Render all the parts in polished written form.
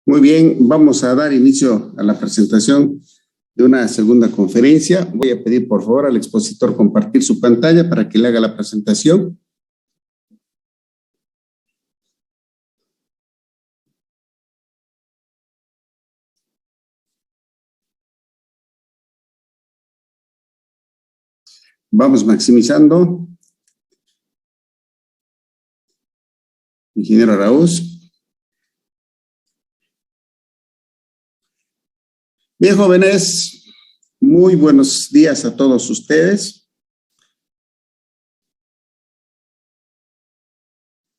Muy bien, vamos a dar inicio a la presentación de una segunda conferencia. Voy a pedir por favor al expositor compartir su pantalla para que le haga la presentación. Vamos maximizando. Ingeniero Araúz. Bien, jóvenes, muy buenos días a todos ustedes.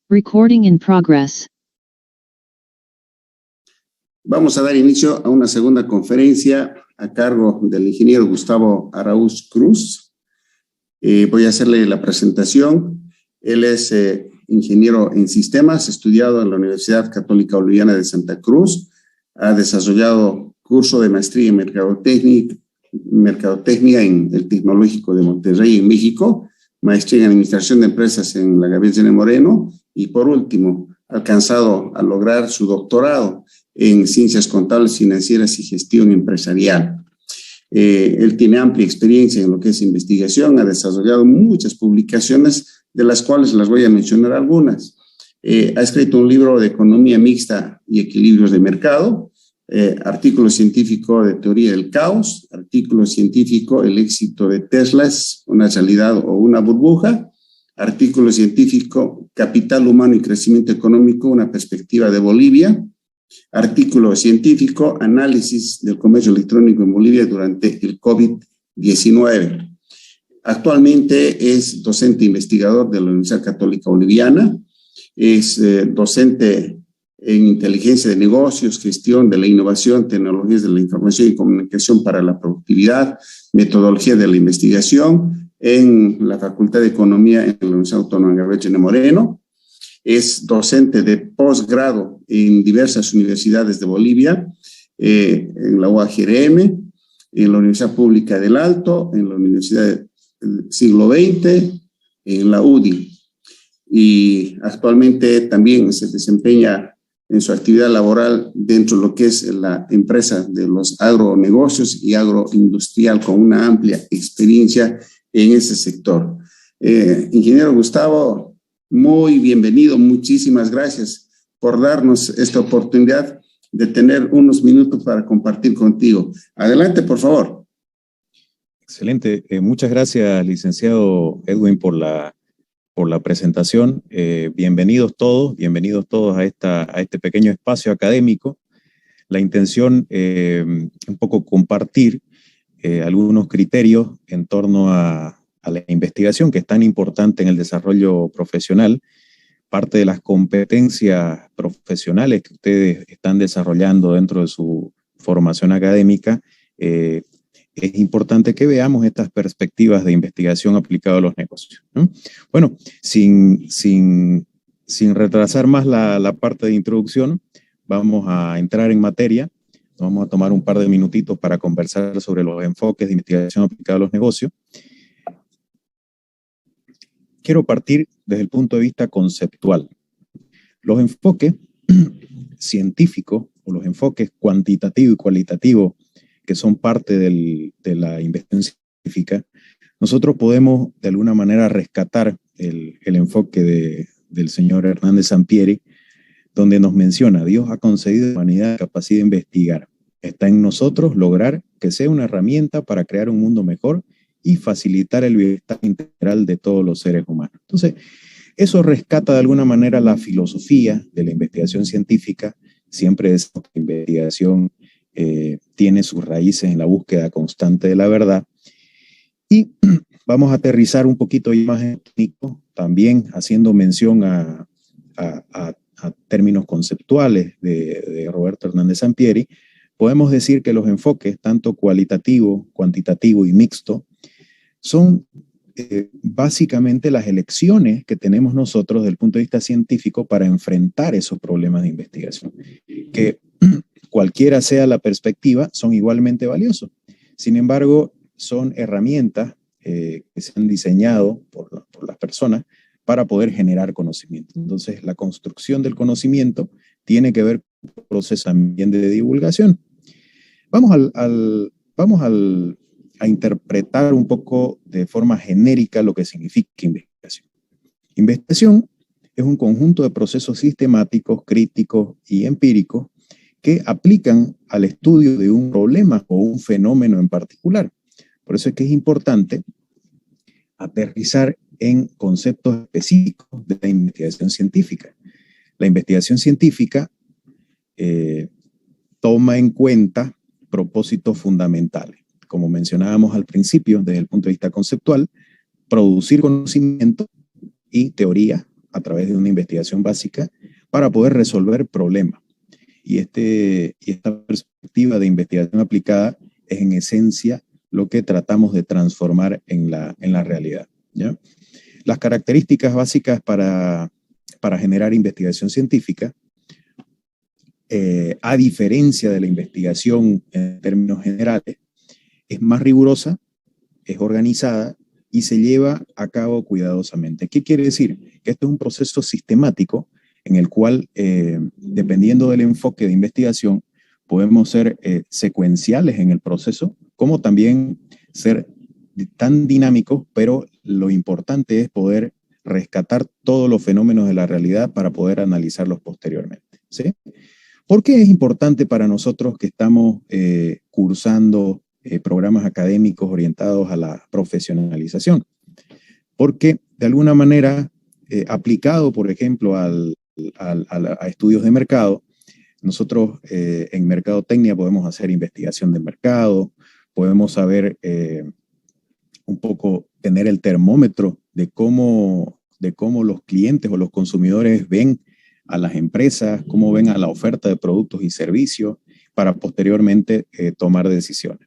Recording in progress. Vamos a dar inicio a una segunda conferencia a cargo del ingeniero Gustavo Araúz Cruz. Voy a hacerle la presentación. Él es ingeniero en sistemas, estudiado en la Universidad Católica Boliviana de Santa Cruz. Ha desarrollado curso de maestría en mercadotecnia en el Tecnológico de Monterrey, en México, maestría en administración de empresas en la Gabriel N. Moreno y, por último, ha alcanzado a lograr su doctorado en ciencias contables, financieras y gestión empresarial. Él tiene amplia experiencia en lo que es investigación, ha desarrollado muchas publicaciones, de las cuales las voy a mencionar algunas. Ha escrito un libro de economía mixta y equilibrios de mercado, artículo científico de teoría del caos, artículo científico el éxito de Tesla es una realidad o una burbuja, artículo científico capital humano y crecimiento económico, una perspectiva de Bolivia, artículo científico análisis del comercio electrónico en Bolivia durante el COVID-19. Actualmente es docente investigador de la Universidad Católica Boliviana, es docente en inteligencia de negocios, gestión de la innovación, tecnologías de la información y comunicación para la productividad, metodología de la investigación en la Facultad de Economía en la Universidad Autónoma de Gabriel N. Moreno. Es docente de posgrado en diversas universidades de Bolivia, en la UAGRM, en la Universidad Pública del Alto, en la Universidad del Siglo XX, en la UDI. Y actualmente también se desempeña en su actividad laboral dentro de lo que es la empresa de los agronegocios y agroindustrial, con una amplia experiencia en ese sector. Ingeniero Gustavo, muy bienvenido, muchísimas gracias por darnos esta oportunidad de tener unos minutos para compartir contigo. Adelante, por favor. Excelente, muchas gracias, licenciado Edwin, por la presentación. Bienvenidos todos a este pequeño espacio académico. La intención, un poco compartir algunos criterios en torno a la investigación, que es tan importante en el desarrollo profesional. Parte de las competencias profesionales que ustedes están desarrollando dentro de su formación académica, es importante que veamos estas perspectivas de investigación aplicada a los negocios, ¿no? Bueno, sin retrasar más la parte de introducción, vamos a entrar en materia. Vamos a tomar un par de minutitos para conversar sobre los enfoques de investigación aplicada a los negocios. Quiero partir desde el punto de vista conceptual. Los enfoques científicos o los enfoques cuantitativo y cualitativo que son parte de la investigación científica, nosotros podemos de alguna manera rescatar el enfoque del señor Hernández Sampieri, donde nos menciona: Dios ha concedido a la humanidad la capacidad de investigar. Está en nosotros lograr que sea una herramienta para crear un mundo mejor y facilitar el bienestar integral de todos los seres humanos. Entonces, eso rescata de alguna manera la filosofía de la investigación científica. Siempre es que la investigación tiene sus raíces en la búsqueda constante de la verdad. Y vamos a aterrizar un poquito más en técnico, también haciendo mención a términos conceptuales de Roberto Hernández Sampieri. Podemos decir que los enfoques, tanto cualitativo, cuantitativo y mixto, son básicamente las elecciones que tenemos nosotros desde el punto de vista científico para enfrentar esos problemas de investigación, que cualquiera sea la perspectiva, son igualmente valiosos. Sin embargo, son herramientas que se han diseñado por las personas para poder generar conocimiento. Entonces, la construcción del conocimiento tiene que ver con un proceso también de divulgación. Vamos a interpretar un poco de forma genérica lo que significa investigación. Investigación es un conjunto de procesos sistemáticos, críticos y empíricos que aplican al estudio de un problema o un fenómeno en particular. Por eso es que es importante aterrizar en conceptos específicos de la investigación científica. La investigación científica toma en cuenta propósitos fundamentales. Como mencionábamos al principio, desde el punto de vista conceptual, producir conocimiento y teoría a través de una investigación básica para poder resolver problemas. Y esta perspectiva de investigación aplicada es en esencia lo que tratamos de transformar en la realidad, ¿ya? Las características básicas para generar investigación científica, a diferencia de la investigación en términos generales, es más rigurosa, es organizada y se lleva a cabo cuidadosamente. ¿Qué quiere decir? Que esto es un proceso sistemático en el cual, dependiendo del enfoque de investigación, podemos ser secuenciales en el proceso, como también ser tan dinámicos, pero lo importante es poder rescatar todos los fenómenos de la realidad para poder analizarlos posteriormente, ¿sí? ¿Por qué es importante para nosotros que estamos cursando programas académicos orientados a la profesionalización? Porque de alguna manera, aplicado, por ejemplo, a estudios de mercado, nosotros en mercadotecnia podemos hacer investigación de mercado, podemos saber un poco, tener el termómetro de cómo los clientes o los consumidores ven a las empresas, cómo ven a la oferta de productos y servicios para posteriormente tomar decisiones.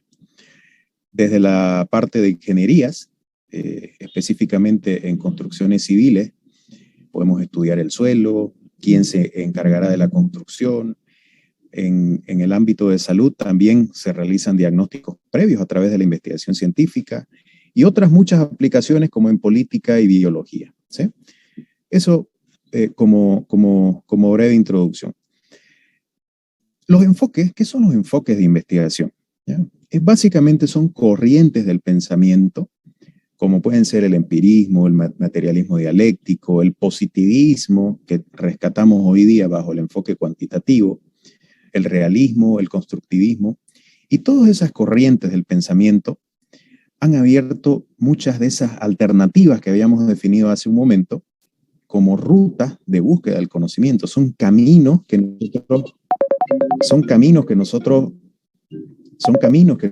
Desde la parte de ingenierías, específicamente en construcciones civiles, podemos estudiar el suelo, quién se encargará de la construcción. En el ámbito de salud también se realizan diagnósticos previos a través de la investigación científica y otras muchas aplicaciones como en política y biología, ¿sí? Eso como breve introducción. Los enfoques, ¿qué son los enfoques de investigación? ¿Ya? Básicamente son corrientes del pensamiento, como pueden ser el empirismo, el materialismo dialéctico, el positivismo, que rescatamos hoy día bajo el enfoque cuantitativo, el realismo, el constructivismo, y todas esas corrientes del pensamiento han abierto muchas de esas alternativas que habíamos definido hace un momento como rutas de búsqueda del conocimiento. Son caminos que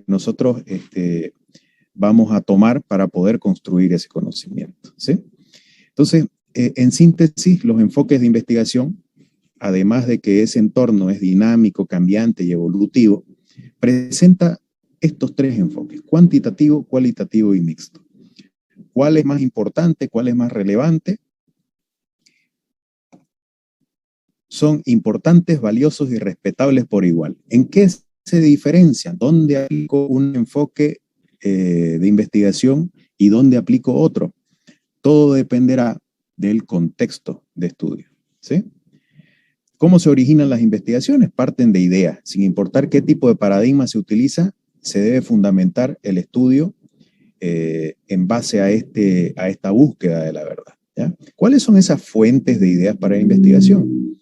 nosotros vamos a tomar para poder construir ese conocimiento, ¿sí? Entonces, en síntesis, los enfoques de investigación, además de que ese entorno es dinámico, cambiante y evolutivo, presenta estos tres enfoques: cuantitativo, cualitativo y mixto. ¿Cuál es más importante? ¿Cuál es más relevante? Son importantes, valiosos y respetables por igual. ¿En qué se diferencian? ¿Dónde aplico un enfoque de investigación y dónde aplico otro? Todo dependerá del contexto de estudio, ¿sí? ¿Cómo se originan las investigaciones? Parten de ideas. Sin importar qué tipo de paradigma se utiliza, se debe fundamentar el estudio en base a esta búsqueda de la verdad, ¿ya? ¿Cuáles son esas fuentes de ideas para la investigación?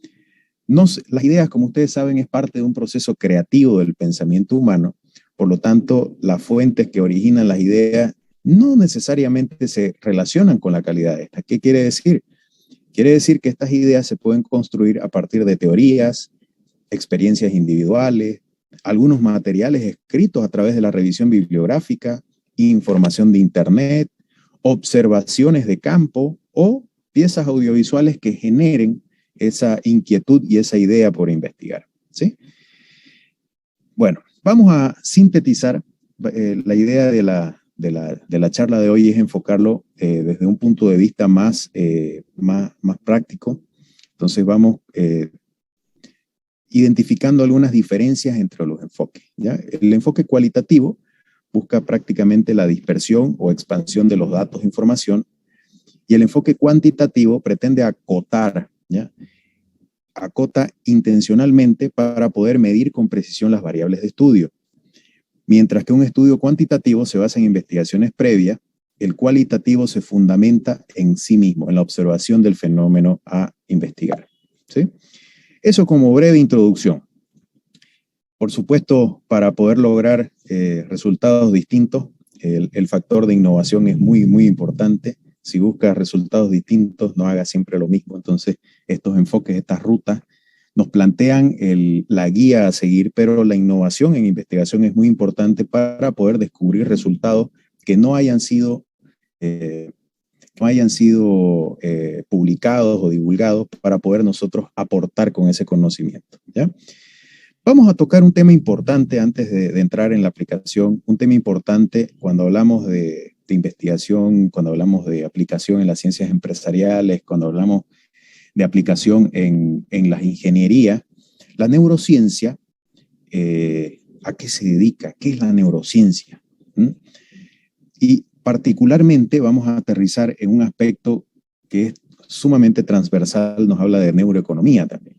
Las ideas, como ustedes saben, es parte de un proceso creativo del pensamiento humano. Por lo tanto, las fuentes que originan las ideas no necesariamente se relacionan con la calidad de estas. ¿Qué quiere decir? Quiere decir que estas ideas se pueden construir a partir de teorías, experiencias individuales, algunos materiales escritos a través de la revisión bibliográfica, información de internet, observaciones de campo o piezas audiovisuales que generen esa inquietud y esa idea por investigar, ¿sí? Bueno, vamos a sintetizar. La idea de la charla de hoy es enfocarlo desde un punto de vista más práctico. Entonces vamos identificando algunas diferencias entre los enfoques, ¿ya? El enfoque cualitativo busca prácticamente la dispersión o expansión de los datos de información, y el enfoque cuantitativo pretende acotar, ¿ya?, acota intencionalmente para poder medir con precisión las variables de estudio, mientras que un estudio cuantitativo se basa en investigaciones previas. El cualitativo se fundamenta en sí mismo, en la observación del fenómeno a investigar, ¿sí? Eso como breve introducción. Por supuesto, para poder lograr resultados distintos, el factor de innovación es muy, muy importante. Si buscas resultados distintos, no hagas siempre lo mismo. Entonces, estos enfoques, estas rutas, nos plantean la guía a seguir, pero la innovación en investigación es muy importante para poder descubrir resultados que no hayan sido publicados o divulgados para poder nosotros aportar con ese conocimiento, ¿ya? Vamos a tocar un tema importante antes de entrar en la aplicación, un tema importante cuando hablamos de investigación, cuando hablamos de aplicación en las ciencias empresariales, cuando hablamos de aplicación en las ingenierías. La neurociencia, ¿a qué se dedica? ¿Qué es la neurociencia? Y particularmente vamos a aterrizar en un aspecto que es sumamente transversal, nos habla de neuroeconomía también.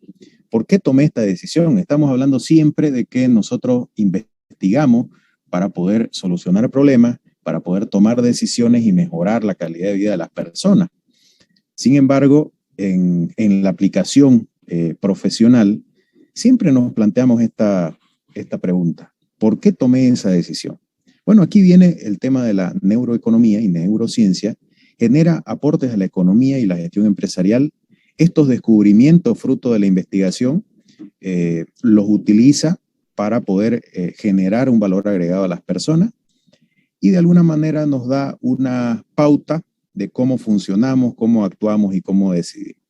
¿Por qué tomé esta decisión? Estamos hablando siempre de que nosotros investigamos para poder solucionar problemas, para poder tomar decisiones y mejorar la calidad de vida de las personas. Sin embargo, en la aplicación profesional, siempre nos planteamos esta pregunta. ¿Por qué tomé esa decisión? Bueno, aquí viene el tema de la neuroeconomía y neurociencia. Genera aportes a la economía y la gestión empresarial. Estos descubrimientos fruto de la investigación los utiliza para poder generar un valor agregado a las personas y de alguna manera nos da una pauta de cómo funcionamos, cómo actuamos y cómo decidimos.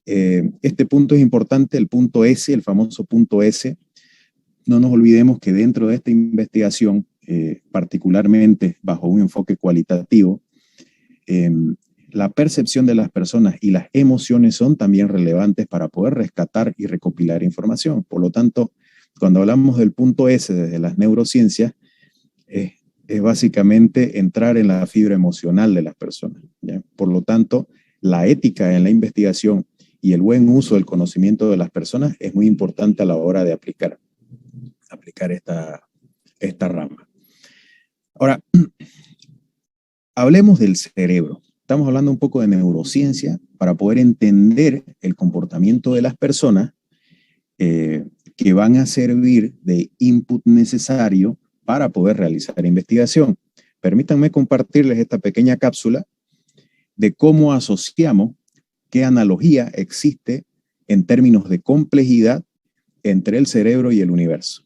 Este punto es importante, el punto S, el famoso punto S. No nos olvidemos que dentro de esta investigación, particularmente bajo un enfoque cualitativo, la percepción de las personas y las emociones son también relevantes para poder rescatar y recopilar información. Por lo tanto, cuando hablamos del punto S desde las neurociencias, es básicamente entrar en la fibra emocional de las personas, ¿ya? Por lo tanto, la ética en la investigación y el buen uso del conocimiento de las personas es muy importante a la hora de aplicar esta rama. Ahora, hablemos del cerebro. Estamos hablando un poco de neurociencia para poder entender el comportamiento de las personas que van a servir de input necesario para poder realizar investigación. Permítanme compartirles esta pequeña cápsula de cómo asociamos, qué analogía existe en términos de complejidad entre el cerebro y el universo.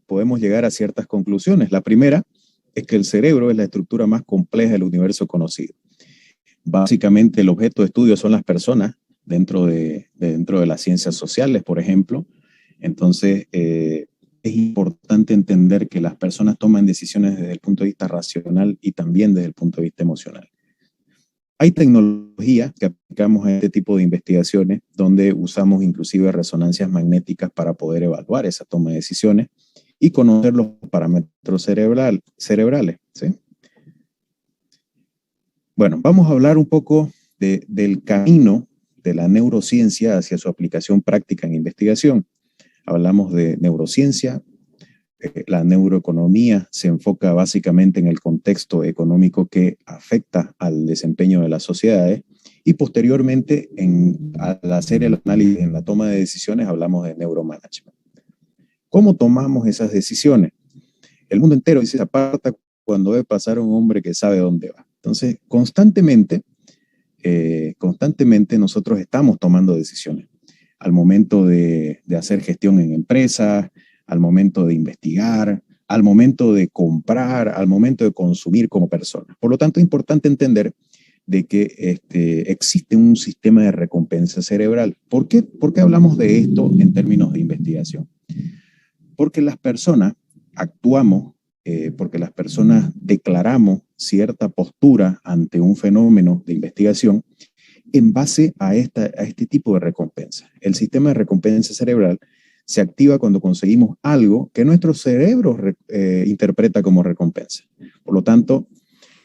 Podemos llegar a ciertas conclusiones. La primera es que el cerebro es la estructura más compleja del universo conocido. Básicamente el objeto de estudio son las personas dentro de las ciencias sociales, por ejemplo. Entonces, es importante entender que las personas toman decisiones desde el punto de vista racional y también desde el punto de vista emocional. Hay tecnología que aplicamos a este tipo de investigaciones donde usamos inclusive resonancias magnéticas para poder evaluar esa toma de decisiones y conocer los parámetros cerebrales, ¿sí? Bueno, vamos a hablar un poco del camino de la neurociencia hacia su aplicación práctica en investigación. Hablamos de neurociencia. La neuroeconomía se enfoca básicamente en el contexto económico que afecta al desempeño de las sociedades y posteriormente al hacer el análisis en la toma de decisiones hablamos de neuromanagement. ¿Cómo tomamos esas decisiones? El mundo entero dice, se aparta cuando ve pasar a un hombre que sabe dónde va. Entonces, constantemente nosotros estamos tomando decisiones al momento de hacer gestión en empresas, al momento de investigar, al momento de comprar, al momento de consumir como persona. Por lo tanto, es importante entender de que existe un sistema de recompensa cerebral. ¿Por qué hablamos de esto en términos de investigación? Porque las personas actuamos, porque las personas declaramos cierta postura ante un fenómeno de investigación en base a este tipo de recompensa. El sistema de recompensa cerebral se activa cuando conseguimos algo que nuestro cerebro interpreta como recompensa. Por lo tanto,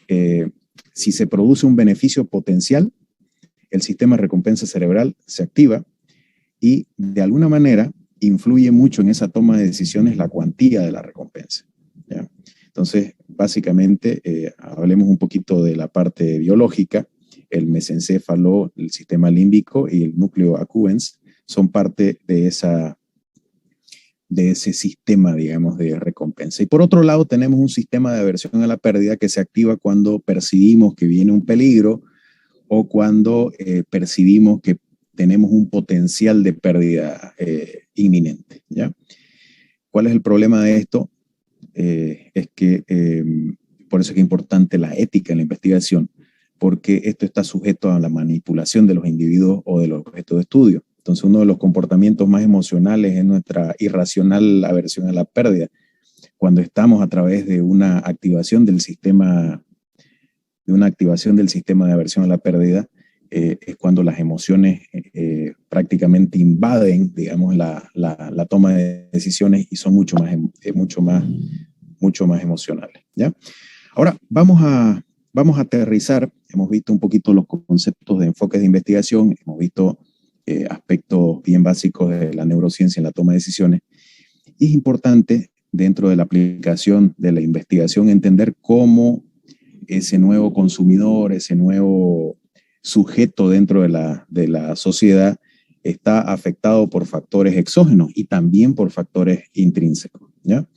si se produce un beneficio potencial, el sistema de recompensa cerebral se activa y de alguna manera influye mucho en esa toma de decisiones la cuantía de la recompensa, ¿ya? Entonces, básicamente, hablemos un poquito de la parte biológica. El mesencéfalo, el sistema límbico y el núcleo accumbens son parte de ese sistema, digamos, de recompensa. Y por otro lado, tenemos un sistema de aversión a la pérdida que se activa cuando percibimos que viene un peligro o cuando percibimos que tenemos un potencial de pérdida inminente, ¿ya? ¿Cuál es el problema de esto? Es que por eso es que es importante la ética en la investigación, porque esto está sujeto a la manipulación de los individuos o de los objetos de estudio. Entonces, uno de los comportamientos más emocionales es nuestra irracional aversión a la pérdida. Cuando estamos a través de una activación del sistema de aversión a la pérdida, es cuando las emociones prácticamente invaden, digamos, la toma de decisiones y son mucho más emocionales, ¿ya? Ahora, vamos a aterrizar. Hemos visto un poquito los conceptos de enfoques de investigación, hemos visto aspectos bien básicos de la neurociencia en la toma de decisiones. Y es importante, dentro de la aplicación de la investigación, entender cómo ese nuevo consumidor, ese nuevo sujeto dentro de la sociedad está afectado por factores exógenos y también por factores intrínsecos, ¿ya?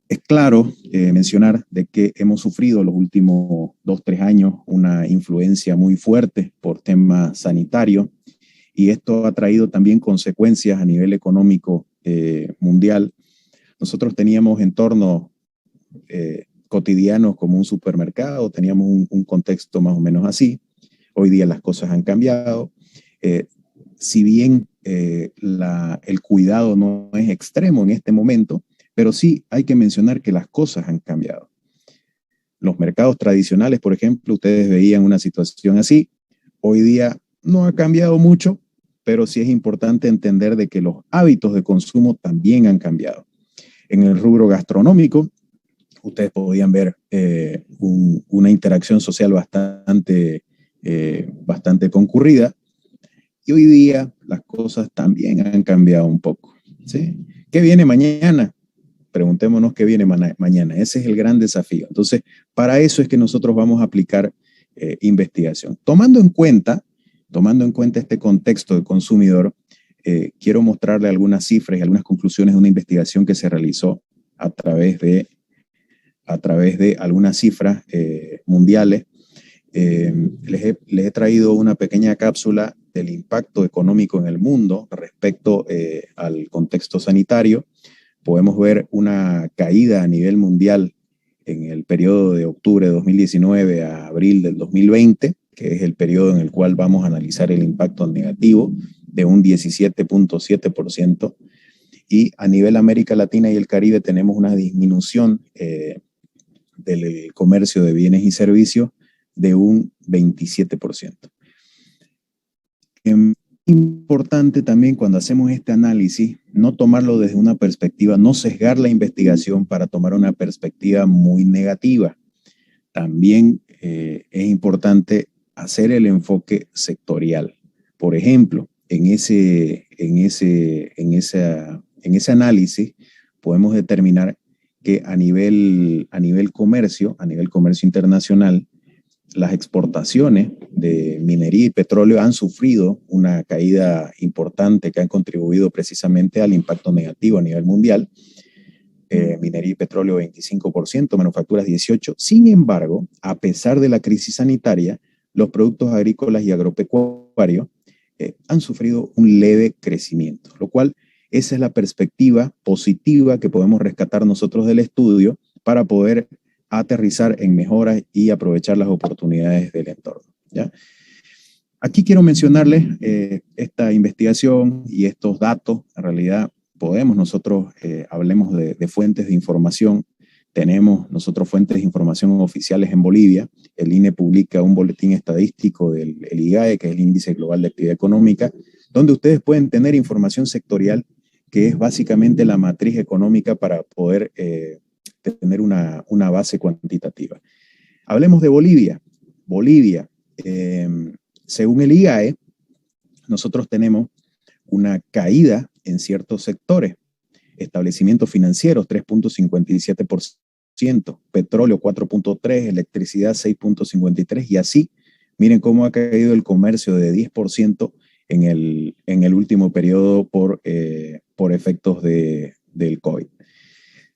Es claro mencionar de que hemos sufrido los últimos 2-3 años una influencia muy fuerte por temas sanitarios y esto ha traído también consecuencias a nivel económico mundial. Nosotros teníamos entornos cotidianos como un supermercado, teníamos un contexto más o menos así. Hoy día las cosas han cambiado. Si bien el cuidado no es extremo en este momento, pero sí hay que mencionar que las cosas han cambiado. Los mercados tradicionales, por ejemplo, ustedes veían una situación así. Hoy día no ha cambiado mucho, pero sí es importante entender de que los hábitos de consumo también han cambiado. En el rubro gastronómico, ustedes podían ver una interacción social bastante concurrida. Y hoy día las cosas también han cambiado un poco, ¿sí? ¿Qué viene mañana? Preguntémonos qué viene mañana. Ese es el gran desafío. Entonces, para eso es que nosotros vamos a aplicar investigación. Tomando en cuenta este contexto de consumidor, quiero mostrarle algunas cifras y algunas conclusiones de una investigación que se realizó a través de algunas cifras mundiales. Les he traído una pequeña cápsula del impacto económico en el mundo respecto al contexto sanitario. Podemos ver una caída a nivel mundial en el periodo de octubre de 2019 a abril del 2020, que es el periodo en el cual vamos a analizar el impacto negativo de un 17.7%. y a nivel América Latina y el Caribe tenemos una disminución del comercio de bienes y servicios de un 27%. Importante también cuando hacemos este análisis, no tomarlo desde una perspectiva, no sesgar la investigación para tomar una perspectiva muy negativa. También es importante hacer el enfoque sectorial. Por ejemplo, en ese análisis podemos determinar que a nivel comercio internacional, las exportaciones de minería y petróleo han sufrido una caída importante que ha contribuido precisamente al impacto negativo a nivel mundial. Minería y petróleo 25%, manufacturas 18%. Sin embargo, a pesar de la crisis sanitaria, los productos agrícolas y agropecuarios han sufrido un leve crecimiento, lo cual esa es la perspectiva positiva que podemos rescatar nosotros del estudio para poder aterrizar en mejoras y aprovechar las oportunidades del entorno, ¿ya? Aquí quiero mencionarles esta investigación y estos datos. En realidad podemos nosotros, hablemos de fuentes de información. Tenemos nosotros fuentes de información oficiales en Bolivia. El INE publica un boletín estadístico del IGAE, que es el Índice Global de Actividad Económica, donde ustedes pueden tener información sectorial, que es básicamente la matriz económica para poder tener una base cuantitativa. Hablemos de Bolivia. Bolivia, según el IGAE, nosotros tenemos una caída en ciertos sectores. Establecimientos financieros, 3.57%, petróleo, 4.3%, electricidad, 6.53%, y así, miren cómo ha caído el comercio de 10% en el último periodo por efectos del COVID.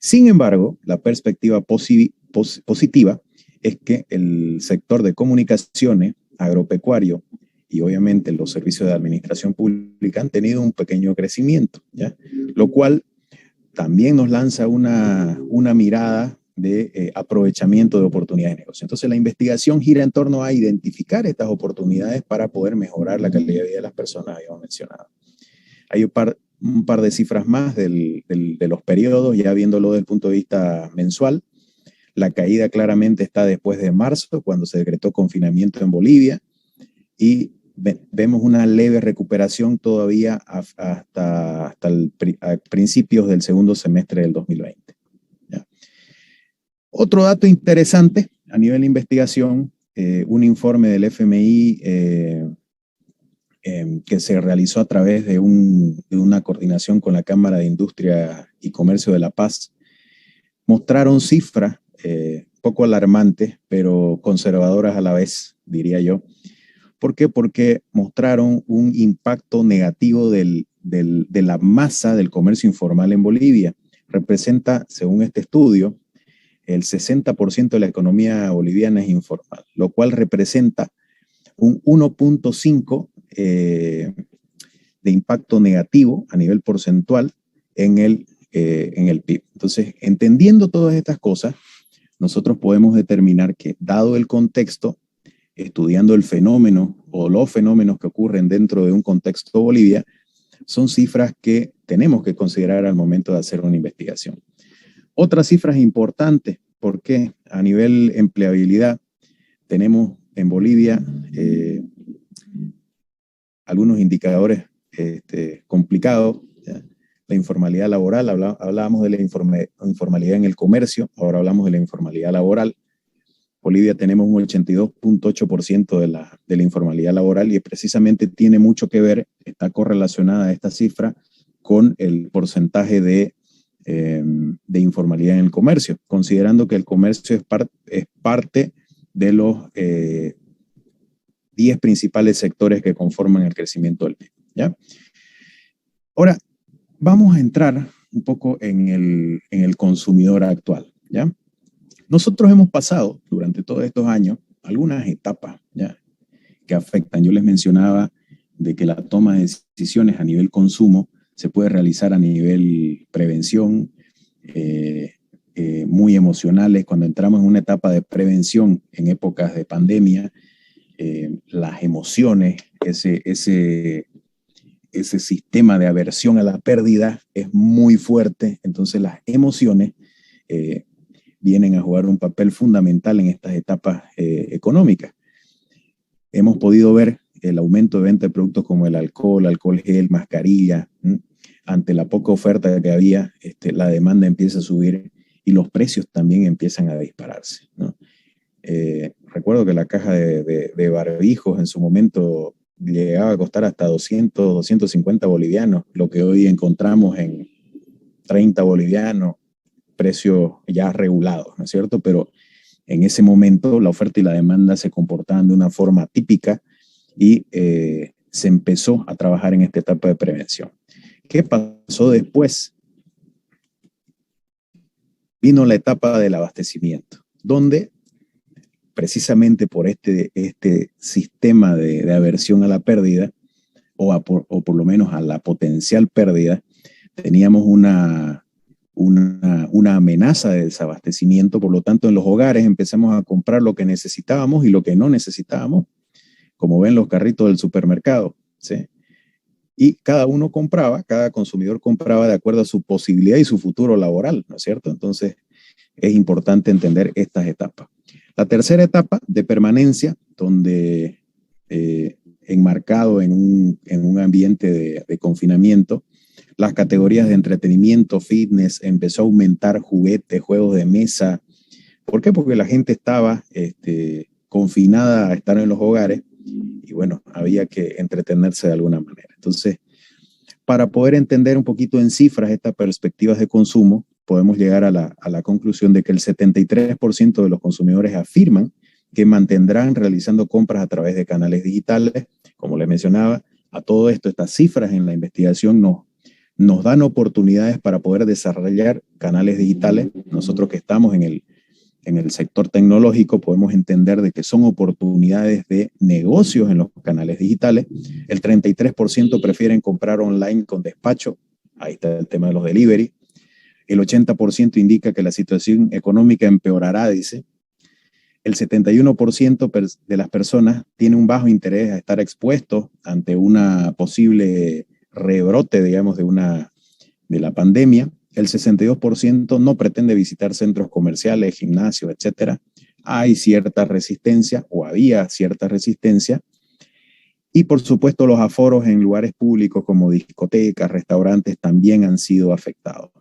Sin embargo, la perspectiva positiva es que el sector de comunicaciones, agropecuario y obviamente los servicios de administración pública han tenido un pequeño crecimiento, ¿ya? Lo cual también nos lanza una mirada de aprovechamiento de oportunidades de negocio. Entonces, la investigación gira en torno a identificar estas oportunidades para poder mejorar la calidad de vida de las personas, habíamos mencionado. Hay un par de cifras más de los periodos, ya viéndolo desde el punto de vista mensual. La caída claramente está después de marzo, cuando se decretó confinamiento en Bolivia, y vemos una leve recuperación todavía hasta principios del segundo semestre del 2020. ¿Ya? Otro dato interesante a nivel de investigación, un informe del FMI que se realizó a través de una coordinación con la Cámara de Industria y Comercio de La Paz, mostraron cifras poco alarmantes, pero conservadoras a la vez, diría yo. ¿Por qué? Porque mostraron un impacto negativo de la masa del comercio informal en Bolivia. Representa, según este estudio, el 60% de la economía boliviana es informal, lo cual representa un 1.5% de impacto negativo a nivel porcentual en el PIB. Entonces, entendiendo todas estas cosas, nosotros podemos determinar que, dado el contexto, estudiando el fenómeno o los fenómenos que ocurren dentro de un contexto Bolivia, son cifras que tenemos que considerar al momento de hacer una investigación. Otras cifras importantes, porque a nivel empleabilidad tenemos en Bolivia algunos indicadores complicados. ¿Ya? La informalidad laboral, hablábamos de la informalidad en el comercio, ahora hablamos de la informalidad laboral. Bolivia tenemos un 82.8% de la informalidad laboral y precisamente tiene mucho que ver, está correlacionada esta cifra con el porcentaje de informalidad en el comercio, considerando que el comercio es parte de los 10 principales sectores que conforman el crecimiento del PIB. ¿Ya? Ahora, vamos a entrar un poco en el consumidor actual, ¿ya? Nosotros hemos pasado durante todos estos años algunas etapas, ¿ya?, que afectan. Yo les mencionaba de que la toma de decisiones a nivel consumo se puede realizar a nivel prevención, muy emocionales. Cuando entramos en una etapa de prevención en épocas de pandemia, las emociones, ese sistema de aversión a la pérdida es muy fuerte, entonces las emociones vienen a jugar un papel fundamental en estas etapas económicas. Hemos podido ver el aumento de venta de productos como el alcohol gel, mascarilla. Ante la poca oferta que había, la demanda empieza a subir y los precios también empiezan a dispararse, ¿no? Recuerdo que la caja de barbijos en su momento llegaba a costar hasta 200, 250 bolivianos, lo que hoy encontramos en 30 bolivianos, precios ya regulados, ¿no es cierto? Pero en ese momento la oferta y la demanda se comportaban de una forma típica y se empezó a trabajar en esta etapa de prevención. ¿Qué pasó después? Vino la etapa del abastecimiento, donde precisamente por este sistema de aversión a la pérdida, o por lo menos a la potencial pérdida, teníamos una amenaza de desabastecimiento. Por lo tanto, en los hogares empezamos a comprar lo que necesitábamos y lo que no necesitábamos, como ven los carritos del supermercado, ¿sí? Y cada consumidor compraba de acuerdo a su posibilidad y su futuro laboral, ¿no es cierto? Entonces, es importante entender estas etapas. La tercera etapa de permanencia, donde enmarcado en un ambiente de confinamiento, las categorías de entretenimiento, fitness, empezó a aumentar juguetes, juegos de mesa. ¿Por qué? Porque la gente estaba confinada a estar en los hogares y bueno, había que entretenerse de alguna manera. Entonces, para poder entender un poquito en cifras estas perspectivas de consumo, podemos llegar a la conclusión de que el 73% de los consumidores afirman que mantendrán realizando compras a través de canales digitales. Como les mencionaba, a todo esto, estas cifras en la investigación nos dan oportunidades para poder desarrollar canales digitales. Nosotros que estamos en el sector tecnológico podemos entender de que son oportunidades de negocios en los canales digitales. El 33% prefieren comprar online con despacho. Ahí está el tema de los delivery. El 80% indica que la situación económica empeorará, dice. El 71% de las personas tiene un bajo interés a estar expuestos ante una posible rebrote, digamos, de la pandemia. El 62% no pretende visitar centros comerciales, gimnasios, etc. Hay cierta resistencia o había cierta resistencia. Y por supuesto los aforos en lugares públicos como discotecas, restaurantes también han sido afectados.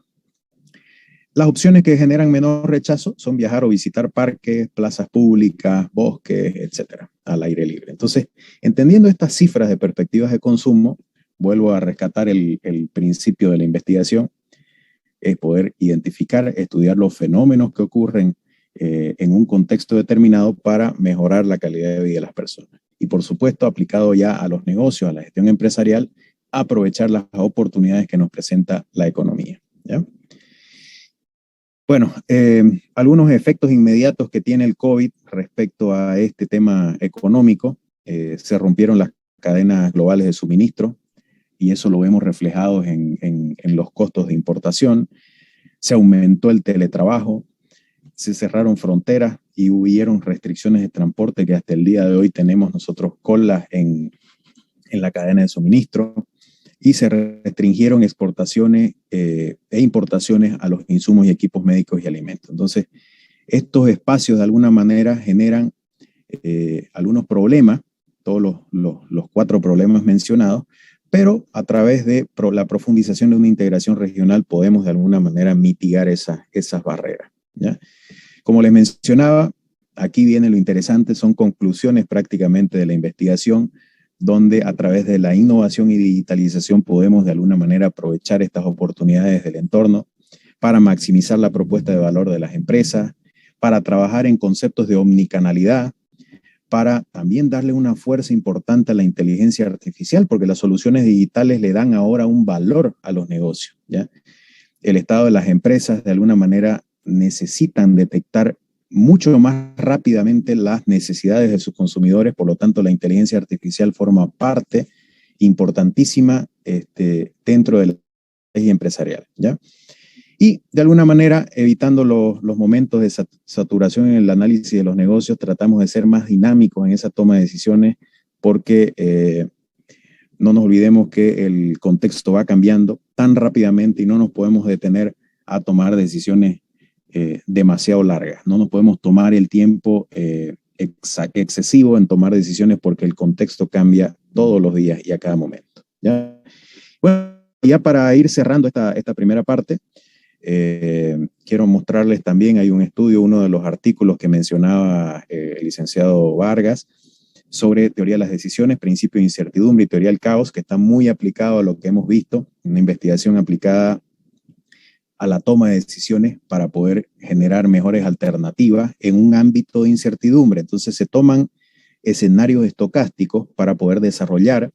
Las opciones que generan menor rechazo son viajar o visitar parques, plazas públicas, bosques, etcétera, al aire libre. Entonces, entendiendo estas cifras de perspectivas de consumo, vuelvo a rescatar el principio de la investigación, es poder identificar, estudiar los fenómenos que ocurren en un contexto determinado para mejorar la calidad de vida de las personas. Y por supuesto, aplicado ya a los negocios, a la gestión empresarial, aprovechar las oportunidades que nos presenta la economía, ¿ya? Bueno, algunos efectos inmediatos que tiene el COVID respecto a este tema económico. Se rompieron las cadenas globales de suministro y eso lo vemos reflejado en los costos de importación. Se aumentó el teletrabajo, se cerraron fronteras y hubieron restricciones de transporte que hasta el día de hoy tenemos nosotros colas en la cadena de suministro. Y se restringieron exportaciones e importaciones a los insumos y equipos médicos y alimentos. Entonces, estos espacios de alguna manera generan algunos problemas, todos los 4 problemas mencionados, pero a través de la profundización de una integración regional podemos de alguna manera mitigar esas barreras, ¿ya? Como les mencionaba, aquí viene lo interesante, son conclusiones prácticamente de la investigación, donde a través de la innovación y digitalización podemos de alguna manera aprovechar estas oportunidades del entorno para maximizar la propuesta de valor de las empresas, para trabajar en conceptos de omnicanalidad, para también darle una fuerza importante a la inteligencia artificial, porque las soluciones digitales le dan ahora un valor a los negocios, ¿ya? El estado de las empresas de alguna manera necesitan detectar mucho más rápidamente las necesidades de sus consumidores, por lo tanto la inteligencia artificial forma parte importantísima dentro de la estrategia empresarial, ¿ya? Y de alguna manera, evitando los momentos de saturación en el análisis de los negocios, tratamos de ser más dinámicos en esa toma de decisiones porque no nos olvidemos que el contexto va cambiando tan rápidamente y no nos podemos detener a tomar decisiones demasiado largas. No nos podemos tomar el tiempo excesivo en tomar decisiones porque el contexto cambia todos los días y a cada momento. ¿Ya? Bueno, ya para ir cerrando esta primera parte, quiero mostrarles también, hay un estudio, uno de los artículos que mencionaba el licenciado Vargas, sobre teoría de las decisiones, principio de incertidumbre y teoría del caos, que está muy aplicado a lo que hemos visto, una investigación aplicada a la toma de decisiones para poder generar mejores alternativas en un ámbito de incertidumbre. Entonces se toman escenarios estocásticos para poder desarrollar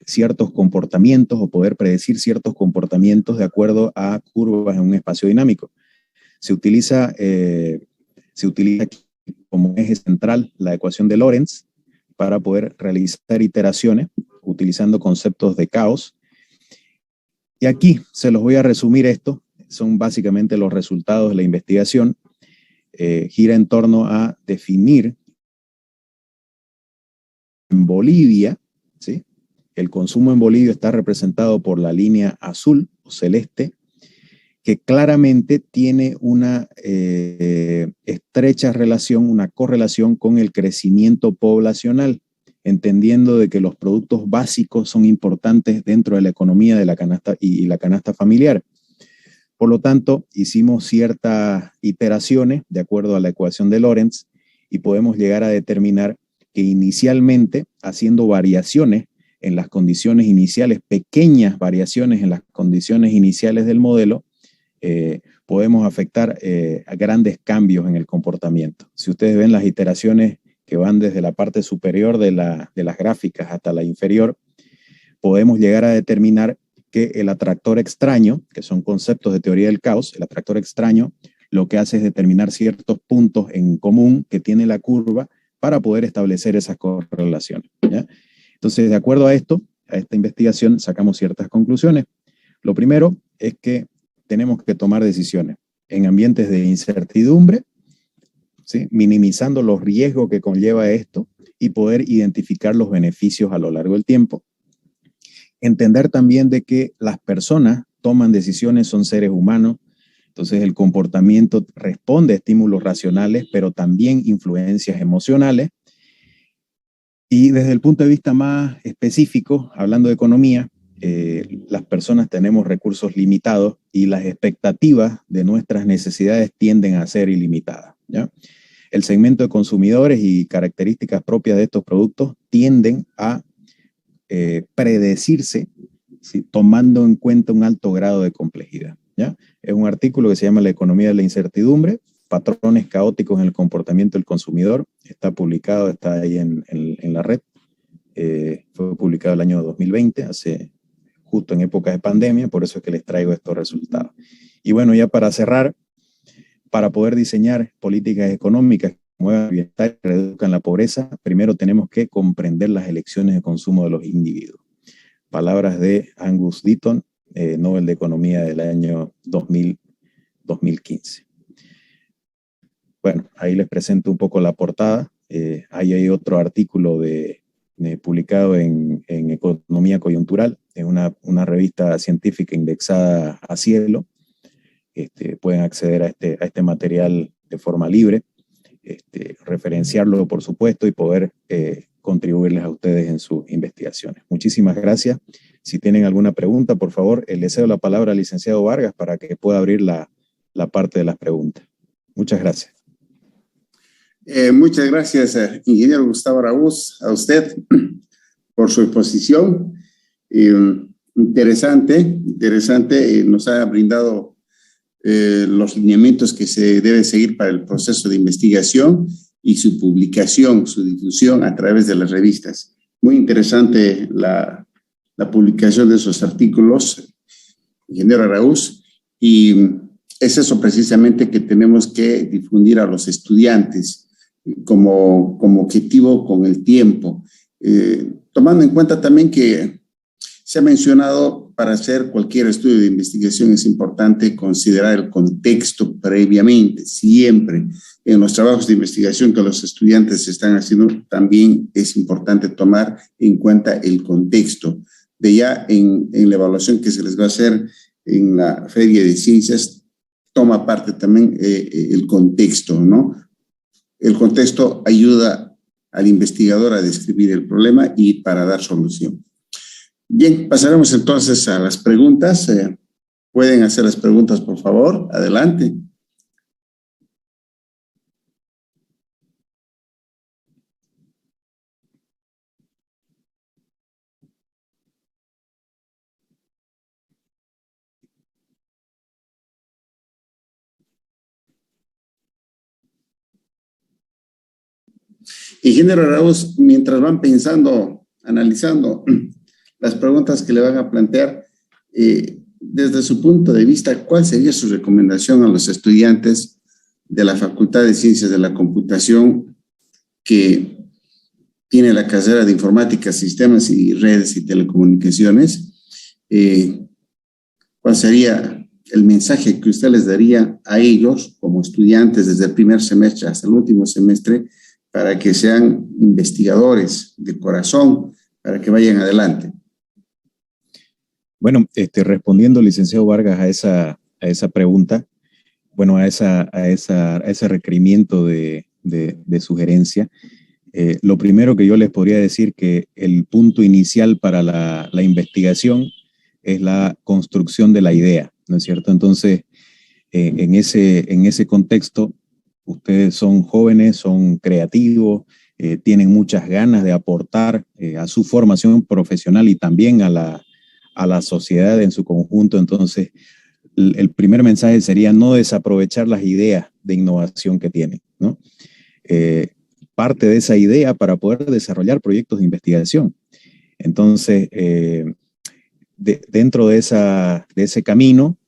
ciertos comportamientos o poder predecir ciertos comportamientos de acuerdo a curvas en un espacio dinámico. Se utiliza aquí como eje central la ecuación de Lorentz para poder realizar iteraciones utilizando conceptos de caos. Y aquí se los voy a resumir esto, son básicamente los resultados de la investigación. Gira en torno a definir en Bolivia, ¿sí? El consumo en Bolivia está representado por la línea azul o celeste, que claramente tiene una estrecha relación, una correlación con el crecimiento poblacional, entendiendo de que los productos básicos son importantes dentro de la economía de la canasta y la canasta familiar. Por lo tanto, hicimos ciertas iteraciones de acuerdo a la ecuación de Lorentz y podemos llegar a determinar que inicialmente, haciendo variaciones en las condiciones iniciales, pequeñas variaciones en las condiciones iniciales del modelo, podemos afectar a grandes cambios en el comportamiento. Si ustedes ven las iteraciones que van desde la parte superior de las gráficas hasta la inferior, podemos llegar a determinar que el atractor extraño, que son conceptos de teoría del caos, el atractor extraño lo que hace es determinar ciertos puntos en común que tiene la curva para poder establecer esas correlaciones, ¿ya? Entonces, de acuerdo a esto, a esta investigación, sacamos ciertas conclusiones. Lo primero es que tenemos que tomar decisiones en ambientes de incertidumbre, ¿sí? Minimizando los riesgos que conlleva esto y poder identificar los beneficios a lo largo del tiempo. Entender también de que las personas toman decisiones, son seres humanos, entonces el comportamiento responde a estímulos racionales, pero también influencias emocionales. Y desde el punto de vista más específico, hablando de economía, las personas tenemos recursos limitados y las expectativas de nuestras necesidades tienden a ser ilimitadas, ¿ya? El segmento de consumidores y características propias de estos productos tienden a predecirse, ¿sí? Tomando en cuenta un alto grado de complejidad, ¿ya? Es un artículo que se llama La economía de la incertidumbre, patrones caóticos en el comportamiento del consumidor. Está publicado, está ahí en la red. Fue publicado el año 2020, justo en épocas de pandemia, por eso es que les traigo estos resultados. Y bueno, ya para cerrar, para poder diseñar políticas económicas que promuevan el bienestar y reduzcan la pobreza, primero tenemos que comprender las elecciones de consumo de los individuos. Palabras de Angus Deaton, Nobel de Economía del año 2015. Bueno, ahí les presento un poco la portada. Ahí hay otro artículo publicado en Economía Coyuntural, en una revista científica indexada a Cielo. Pueden acceder a este material de forma libre, referenciarlo por supuesto y poder contribuirles a ustedes en sus investigaciones. Muchísimas gracias. Si tienen alguna pregunta, por favor, le cedo la palabra al licenciado Vargas para que pueda abrir la parte de las preguntas. Muchas gracias. Muchas gracias, ingeniero Gustavo Araúz, a usted por su exposición. Interesante, nos ha brindado los lineamientos que se debe seguir para el proceso de investigación y su publicación, su difusión a través de las revistas. Muy interesante la publicación de esos artículos, ingeniero Araúz, y es eso precisamente que tenemos que difundir a los estudiantes como objetivo con el tiempo, tomando en cuenta también que se ha mencionado para hacer cualquier estudio de investigación es importante considerar el contexto previamente, siempre. En los trabajos de investigación que los estudiantes están haciendo, también es importante tomar en cuenta el contexto. De ya en la evaluación que se les va a hacer en la Feria de Ciencias, toma parte también el contexto, ¿no? El contexto ayuda al investigador a describir el problema y para dar solución. Bien, pasaremos entonces a las preguntas. Pueden hacer las preguntas, por favor. Adelante. Ingeniero Arauz, mientras van pensando, analizando las preguntas que le van a plantear, desde su punto de vista, ¿cuál sería su recomendación a los estudiantes de la Facultad de Ciencias de la Computación que tiene la carrera de Informática, Sistemas y Redes y Telecomunicaciones? ¿Cuál sería el mensaje que usted les daría a ellos como estudiantes desde el primer semestre hasta el último semestre para que sean investigadores de corazón, para que vayan adelante? Bueno, respondiendo, licenciado Vargas, a esa pregunta, bueno, a ese requerimiento de sugerencia, lo primero que yo les podría decir que el punto inicial para la investigación es la construcción de la idea, ¿no es cierto? Entonces, en ese contexto, ustedes son jóvenes, son creativos, tienen muchas ganas de aportar a su formación profesional y también a la sociedad en su conjunto. Entonces, el primer mensaje sería no desaprovechar las ideas de innovación que tienen, ¿no? Parte de esa idea para poder desarrollar proyectos de investigación. Entonces, dentro de ese camino,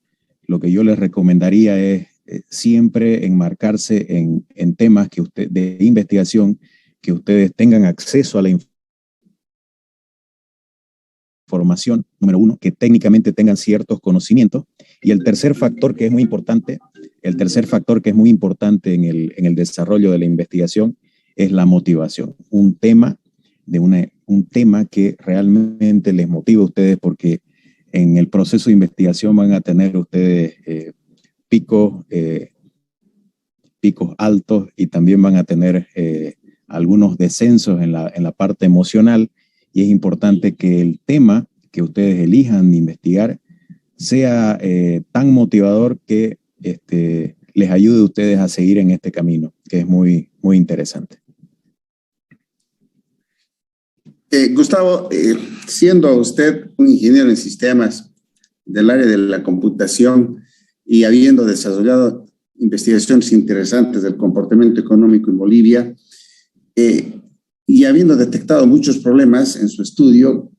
lo que yo les recomendaría es siempre enmarcarse en temas de investigación que ustedes tengan acceso a la información, número uno, que técnicamente tengan ciertos conocimientos. Y el tercer factor que es muy importante, en el desarrollo de la investigación es la motivación. Un tema que realmente les motive a ustedes, porque en el proceso de investigación van a tener ustedes picos altos y también van a tener algunos descensos en la parte emocional, y es importante que el tema que ustedes elijan de investigar sea tan motivador que les ayude a ustedes a seguir en este camino, que es muy, muy interesante. Gustavo, siendo usted un ingeniero en sistemas del área de la computación y habiendo desarrollado investigaciones interesantes del comportamiento económico en Bolivia, y habiendo detectado muchos problemas en su estudio,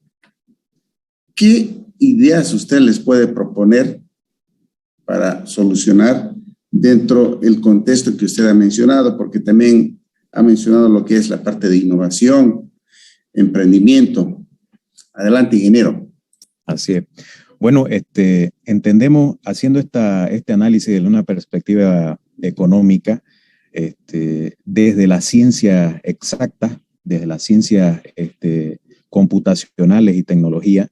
¿qué ideas usted les puede proponer para solucionar dentro del contexto que usted ha mencionado? Porque también ha mencionado lo que es la parte de innovación, emprendimiento. Adelante, ingeniero. Así es. Bueno, entendemos, haciendo este análisis desde una perspectiva económica, desde las ciencias exactas, desde las ciencias computacionales y tecnología,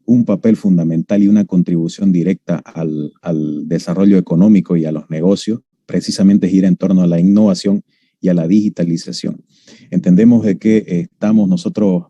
un papel fundamental y una contribución directa al desarrollo económico y a los negocios, precisamente gira en torno a la innovación y a la digitalización. Entendemos de que estamos nosotros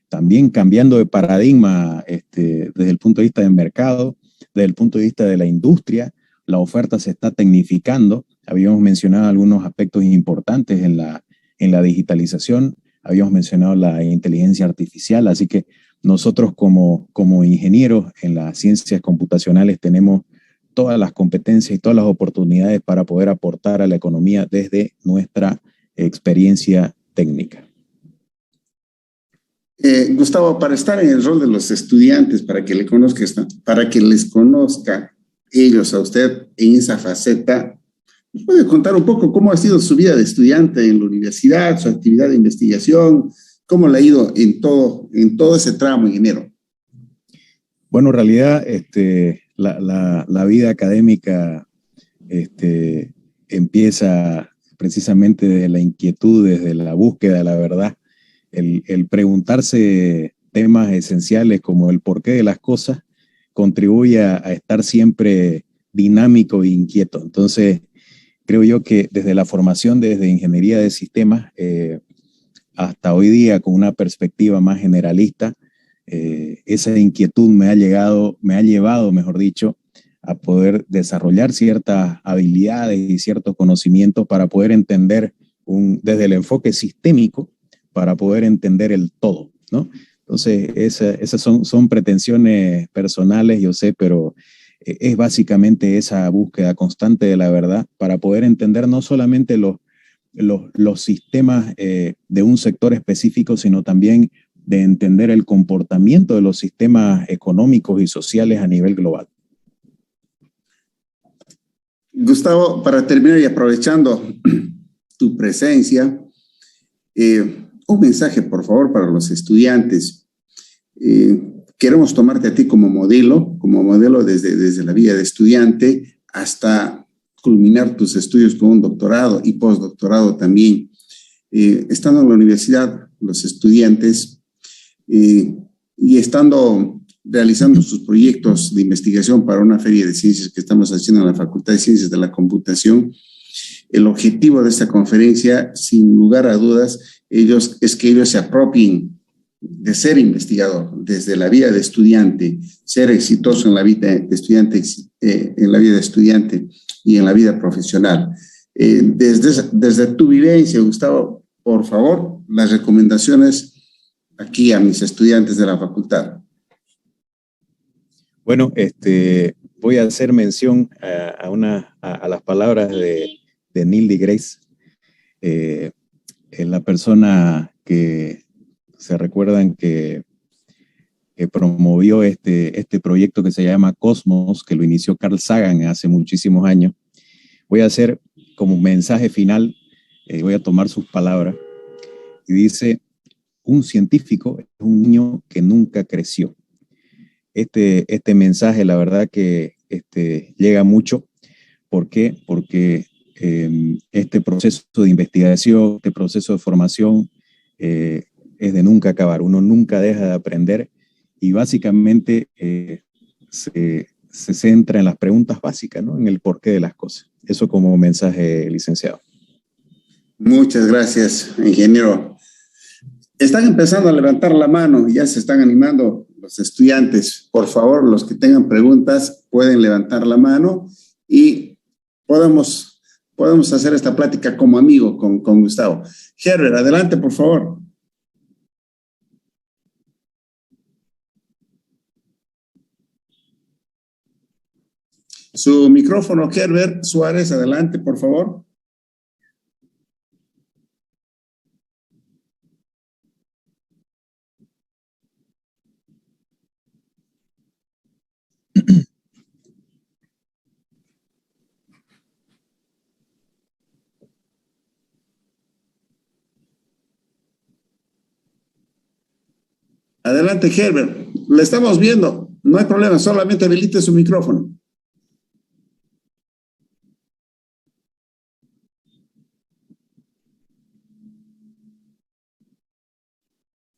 también cambiando de paradigma desde el punto de vista del mercado, desde el punto de vista de la industria. La oferta se está tecnificando. Habíamos mencionado algunos aspectos importantes en la digitalización, habíamos mencionado la inteligencia artificial, así que nosotros como ingenieros en las ciencias computacionales tenemos todas las competencias y todas las oportunidades para poder aportar a la economía desde nuestra experiencia técnica. Gustavo, para estar en el rol de los estudiantes, para que les conozca ellos a usted en esa faceta, ¿nos puede contar un poco cómo ha sido su vida de estudiante en la universidad, su actividad de investigación, cómo le ha ido en todo ese tramo, ingeniero? Bueno, en realidad la vida académica empieza precisamente desde la inquietud, desde la búsqueda de la verdad, el preguntarse temas esenciales como el porqué de las cosas contribuye a estar siempre dinámico e inquieto. Entonces, creo yo que desde la formación, desde ingeniería de sistemas, hasta hoy día con una perspectiva más generalista, esa inquietud me ha llevado, mejor dicho, a poder desarrollar ciertas habilidades y ciertos conocimientos para poder entender desde el enfoque sistémico, para poder entender el todo, ¿no? Entonces, esas son pretensiones personales, yo sé, pero es básicamente esa búsqueda constante de la verdad para poder entender no solamente los sistemas de un sector específico, sino también de entender el comportamiento de los sistemas económicos y sociales a nivel global. Gustavo, para terminar y aprovechando tu presencia, un mensaje, por favor, para los estudiantes. Queremos tomarte a ti como modelo desde la vida de estudiante hasta culminar tus estudios con un doctorado y postdoctorado también. Estando en la universidad, los estudiantes, y estando realizando sus proyectos de investigación para una feria de ciencias que estamos haciendo en la Facultad de Ciencias de la Computación, el objetivo de esta conferencia, sin lugar a dudas, es que ellos se apropien de ser investigador desde la vida de estudiante, ser exitoso en la vida de estudiante, y en la vida profesional. Desde tu vivencia, Gustavo, por favor, las recomendaciones aquí a mis estudiantes de la facultad. Bueno, voy a hacer mención a las palabras de Neil deGrasse, la persona que se recuerdan que promovió este proyecto que se llama Cosmos, que lo inició Carl Sagan hace muchísimos años. Voy a hacer como mensaje final, voy a tomar sus palabras, y dice: un científico es un niño que nunca creció. Este mensaje, la verdad que llega mucho. ¿Por qué? Porque este proceso de investigación, este proceso de formación es de nunca acabar. Uno nunca deja de aprender y básicamente se centra en las preguntas básicas, ¿no? En el porqué de las cosas. Eso como mensaje, licenciado. Muchas gracias, ingeniero. Están empezando a levantar la mano, ya se están animando los estudiantes. Por favor, los que tengan preguntas pueden levantar la mano y podemos hacer esta plática como amigo con Gustavo. Herbert, adelante, por favor. Su micrófono, Herbert Suárez, adelante, por favor. Adelante, Herbert. Le estamos viendo. No hay problema, solamente habilite su micrófono.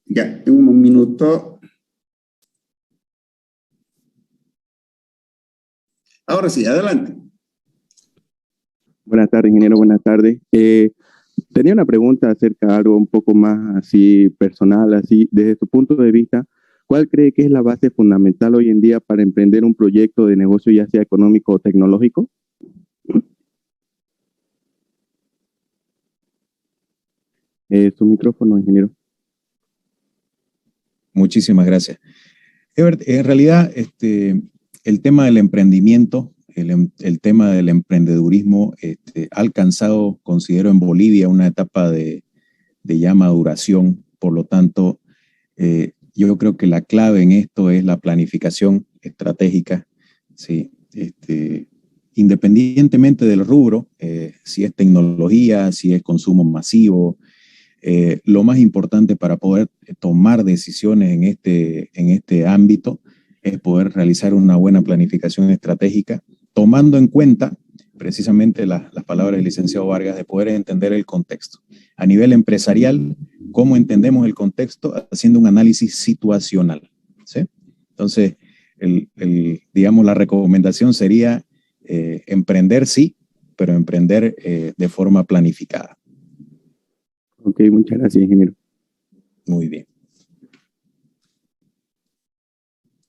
Ya, en un minuto. Ahora sí, adelante. Buenas tardes, ingeniero, buenas tardes. Tenía una pregunta acerca de algo un poco más así personal, así desde su punto de vista, ¿cuál cree que es la base fundamental hoy en día para emprender un proyecto de negocio, ya sea económico o tecnológico? Su micrófono, ingeniero. Muchísimas gracias. Ebert, en realidad, el tema del emprendimiento, el tema del emprendedurismo ha alcanzado, considero, en Bolivia una etapa de ya maduración. Por lo tanto, yo creo que la clave en esto es la planificación estratégica, ¿sí? Independientemente del rubro, si es tecnología, si es consumo masivo, lo más importante para poder tomar decisiones en este ámbito es poder realizar una buena planificación estratégica, tomando en cuenta precisamente las palabras del licenciado Vargas, de poder entender el contexto. A nivel empresarial, ¿cómo entendemos el contexto? Haciendo un análisis situacional, ¿sí? Entonces, digamos, la recomendación sería emprender, sí, pero emprender de forma planificada. Ok, muchas gracias, ingeniero. Muy bien.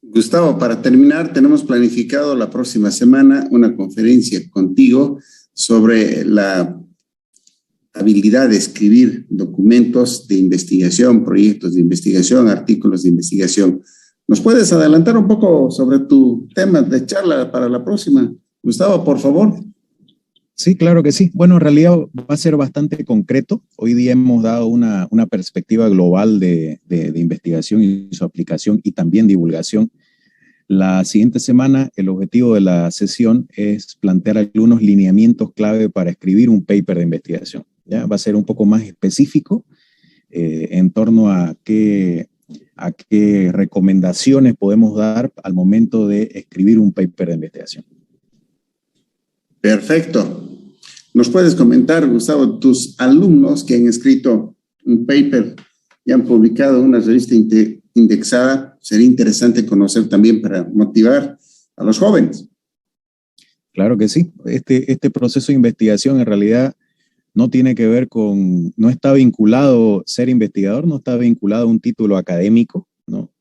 Gustavo, para terminar, tenemos planificado la próxima semana una conferencia contigo sobre la habilidad de escribir documentos de investigación, proyectos de investigación, artículos de investigación. ¿Nos puedes adelantar un poco sobre tu tema de charla para la próxima? Gustavo, por favor. Sí, claro que sí. Bueno, en realidad va a ser bastante concreto. Hoy día hemos dado una perspectiva global de investigación y su aplicación y también divulgación. La siguiente semana, el objetivo de la sesión es plantear algunos lineamientos clave para escribir un paper de investigación. ¿Ya? Va a ser un poco más específico en torno a qué recomendaciones podemos dar al momento de escribir un paper de investigación. Perfecto. ¿Nos puedes comentar, Gustavo, tus alumnos que han escrito un paper y han publicado en una revista indexada? Sería interesante conocer también para motivar a los jóvenes. Claro que sí. Este proceso de investigación en realidad no tiene que ver con, no está vinculado, ser investigador no está vinculado a un título académico, ¿no?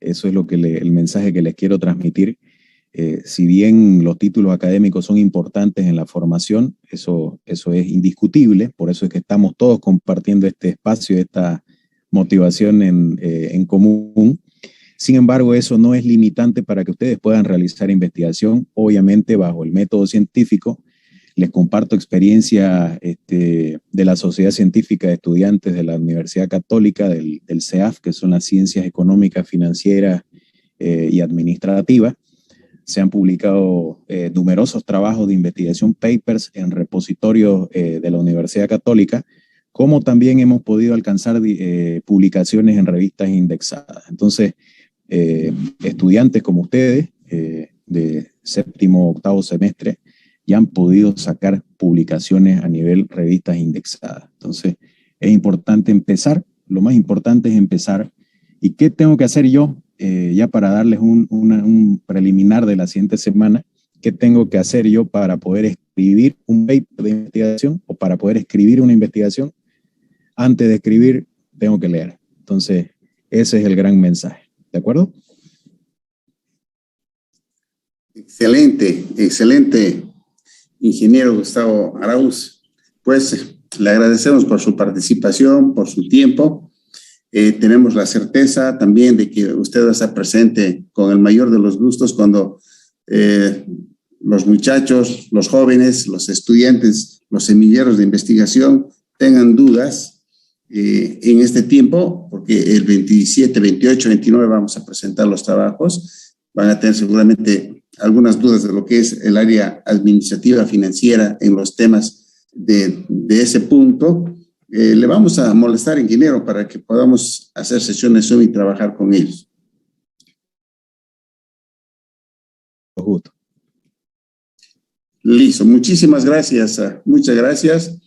Eso es el mensaje que les quiero transmitir. Si bien los títulos académicos son importantes en la formación, eso es indiscutible, por eso es que estamos todos compartiendo este espacio, esta motivación en común. Sin embargo, eso no es limitante para que ustedes puedan realizar investigación, obviamente bajo el método científico. Les comparto experiencia de la Sociedad Científica de Estudiantes de la Universidad Católica, del CEAF, que son las ciencias económicas, financieras y administrativas. Se han publicado numerosos trabajos de investigación, papers en repositorios de la Universidad Católica, como también hemos podido alcanzar publicaciones en revistas indexadas. Entonces, estudiantes como ustedes, de séptimo, octavo semestre, ya han podido sacar publicaciones a nivel revistas indexadas. Entonces, es importante empezar, lo más importante es empezar. ¿Y qué tengo que hacer yo? Ya para darles un preliminar de la siguiente semana, ¿qué tengo que hacer yo para poder escribir un paper de investigación o para poder escribir una investigación? Antes de escribir, tengo que leer. Entonces, ese es el gran mensaje. ¿De acuerdo? Excelente, excelente, ingeniero Gustavo Arauz. Pues le agradecemos por su participación, por su tiempo. Tenemos la certeza también de que usted va a estar presente con el mayor de los gustos cuando los muchachos, los jóvenes, los estudiantes, los semilleros de investigación tengan dudas en este tiempo, porque el 27, 28, 29 vamos a presentar los trabajos. Van a tener seguramente algunas dudas de lo que es el área administrativa financiera en los temas de ese punto. Le vamos a molestar, ingeniero, para que podamos hacer sesiones Zoom y trabajar con ellos. Justo. Listo, muchísimas gracias. Muchas gracias.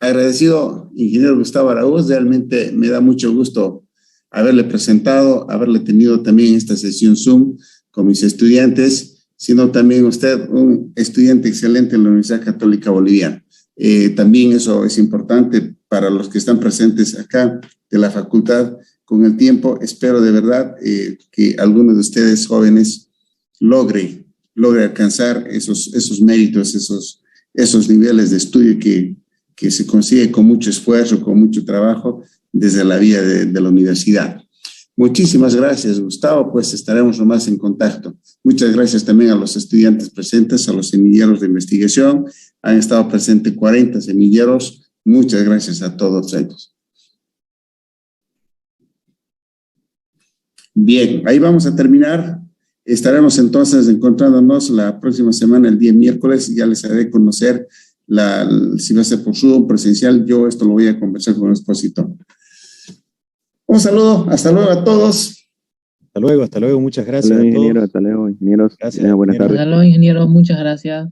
Agradecido, ingeniero Gustavo Arauz. Realmente me da mucho gusto haberle presentado, haberle tenido también esta sesión Zoom con mis estudiantes, siendo también usted un estudiante excelente en la Universidad Católica Boliviana. También eso es importante para los que están presentes acá de la facultad. Con el tiempo, espero de verdad que algunos de ustedes jóvenes logre alcanzar esos méritos, esos niveles de estudio que se consigue con mucho esfuerzo, con mucho trabajo desde la vía de la universidad. Muchísimas gracias, Gustavo, pues estaremos nomás en contacto. Muchas gracias también a los estudiantes presentes, a los semilleros de investigación. Han estado presentes 40 semilleros. Muchas gracias a todos ellos. Bien, ahí vamos a terminar. Estaremos entonces encontrándonos la próxima semana, el día miércoles. Ya les haré conocer si va a ser por Zoom, presencial. Yo esto lo voy a conversar con el expositor. Un saludo, hasta luego a todos. Hasta luego, muchas Hasta gracias luego, a ingeniero, todos. hasta luego, ingenieros. Gracias, Buenas ingeniero. tardes. Hasta luego, ingeniero. Muchas gracias.